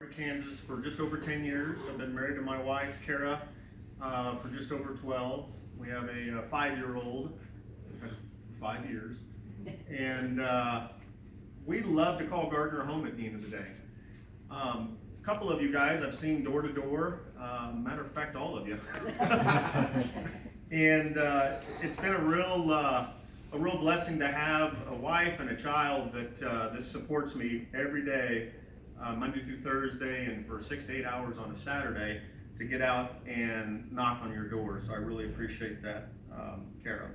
Kansas for just over 10 years. I've been married to my wife, Kara, for just over 12. We have a 5-year-old, 5 years. And we love to call Gardner home at the end of the day. A couple of you guys I've seen door to door, matter of fact, all of you. And it's been a real blessing to have a wife and a child that supports me every day, Monday through Thursday, and for 6 to 8 hours on a Saturday to get out and knock on your door. So I really appreciate that, Kara.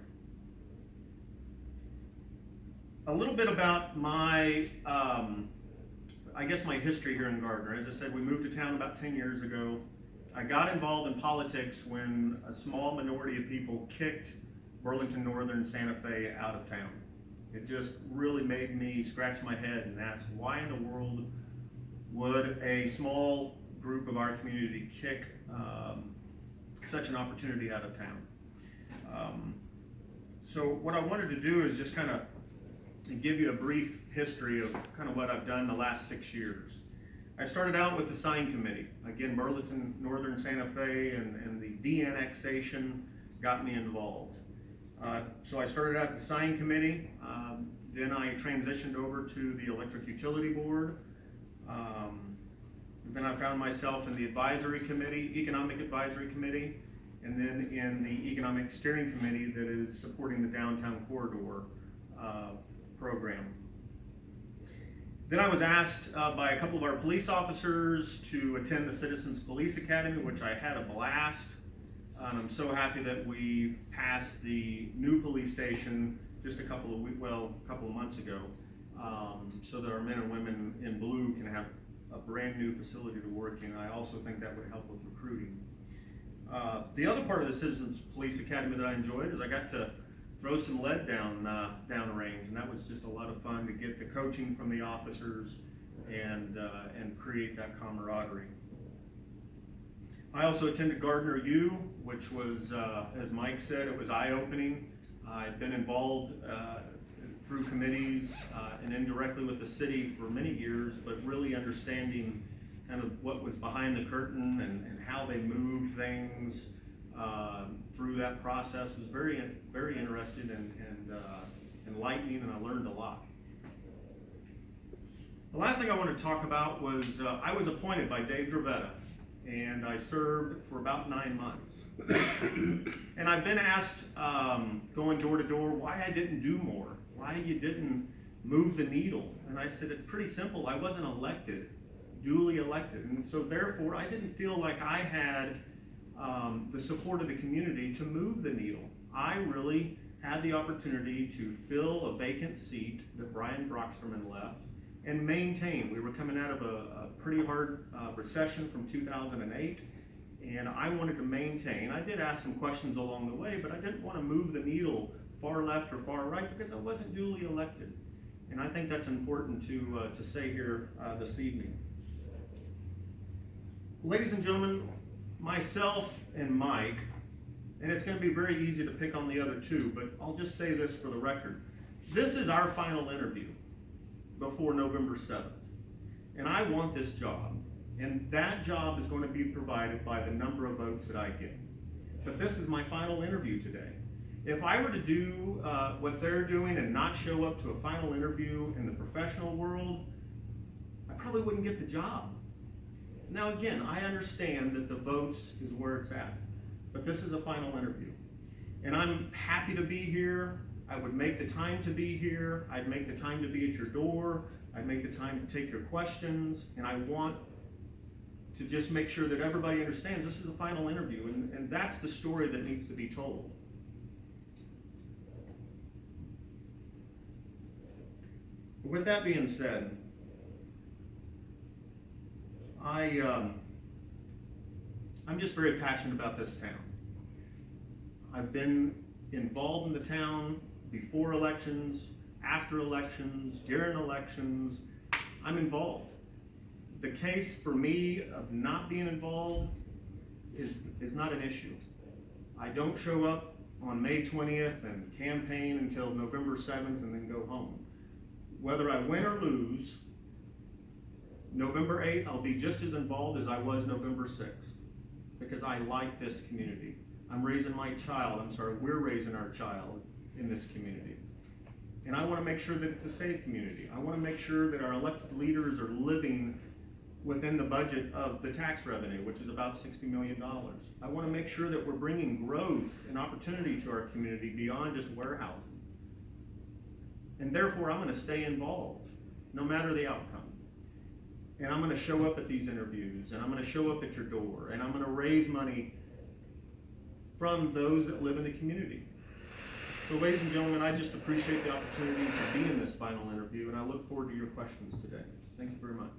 A little bit about my, I guess my history here in Gardner. As I said, we moved to town about 10 years ago. I got involved in politics when a small minority of people kicked Burlington Northern Santa Fe out of town. It just really made me scratch my head and ask, why in the world would a small group of our community kick such an opportunity out of town? So what I wanted to do is just kind of give you a brief history of kind of what I've done the last 6 years. I started out with the sign committee. Again, Burlington Northern Santa Fe and the de-annexation got me involved. So I started out the sign committee, then I transitioned over to the electric utility board. Then I found myself in the advisory committee, economic advisory committee, and then in the economic steering committee that is supporting the downtown corridor program. Then I was asked by a couple of our police officers to attend the Citizens Police Academy, which I had a blast. I'm so happy that we passed the new police station just a couple of months ago, so that our men and women in blue can have a brand new facility to work in. I also think that would help with recruiting. The other part of the Citizens Police Academy that I enjoyed is I got to throw some lead down range, and that was just a lot of fun to get the coaching from the officers and create that camaraderie. I also attended Gardner U, which was, as Mike said, it was eye-opening. I've been involved through committees and indirectly with the city for many years, but really understanding kind of what was behind the curtain and how they moved things through that process was very, very interesting and enlightening, and I learned a lot. The last thing I want to talk about was I was appointed by Dave Dravetta, and I served for about 9 months. And I've been asked, going door to door, why I didn't do more, why you didn't move the needle. And I said, it's pretty simple. I wasn't elected, duly elected. And so therefore, I didn't feel like I had the support of the community to move the needle. I really had the opportunity to fill a vacant seat that Brian Brocksterman left and maintain. We were coming out of a pretty hard recession from 2008, and I wanted to maintain. I did ask some questions along the way, but I didn't want to move the needle far left or far right because I wasn't duly elected. And I think that's important to say here this evening. Ladies and gentlemen, myself and Mike, and it's going to be very easy to pick on the other two, but I'll just say this for the record. This is our final interview before November 7th. And I want this job. And that job is going to be provided by the number of votes that I get. But this is my final interview today. If I were to do what they're doing and not show up to a final interview in the professional world, I probably wouldn't get the job. Now again, I understand that the votes is where it's at, but this is a final interview. And I'm happy to be here. I would make the time to be here. I'd make the time to be at your door. I'd make the time to take your questions. And I want to just make sure that everybody understands this is a final interview, and that's the story that needs to be told. With that being said, I'm just very passionate about this town. I've been involved in the town before elections, after elections, during elections. I'm involved. The case for me of not being involved is not an issue. I don't show up on May 20th and campaign until November 7th and then go home. Whether I win or lose, November 8th, I'll be just as involved as I was November 6th, because I like this community. We're raising our child in this community. And I want to make sure that it's a safe community. I want to make sure that our elected leaders are living within the budget of the tax revenue, which is about $60 million. I want to make sure that we're bringing growth and opportunity to our community beyond just warehousing. And therefore, I'm going to stay involved, no matter the outcome. And I'm going to show up at these interviews, and I'm going to show up at your door, and I'm going to raise money from those that live in the community. So ladies and gentlemen, I just appreciate the opportunity to be in this final interview, and I look forward to your questions today. Thank you very much.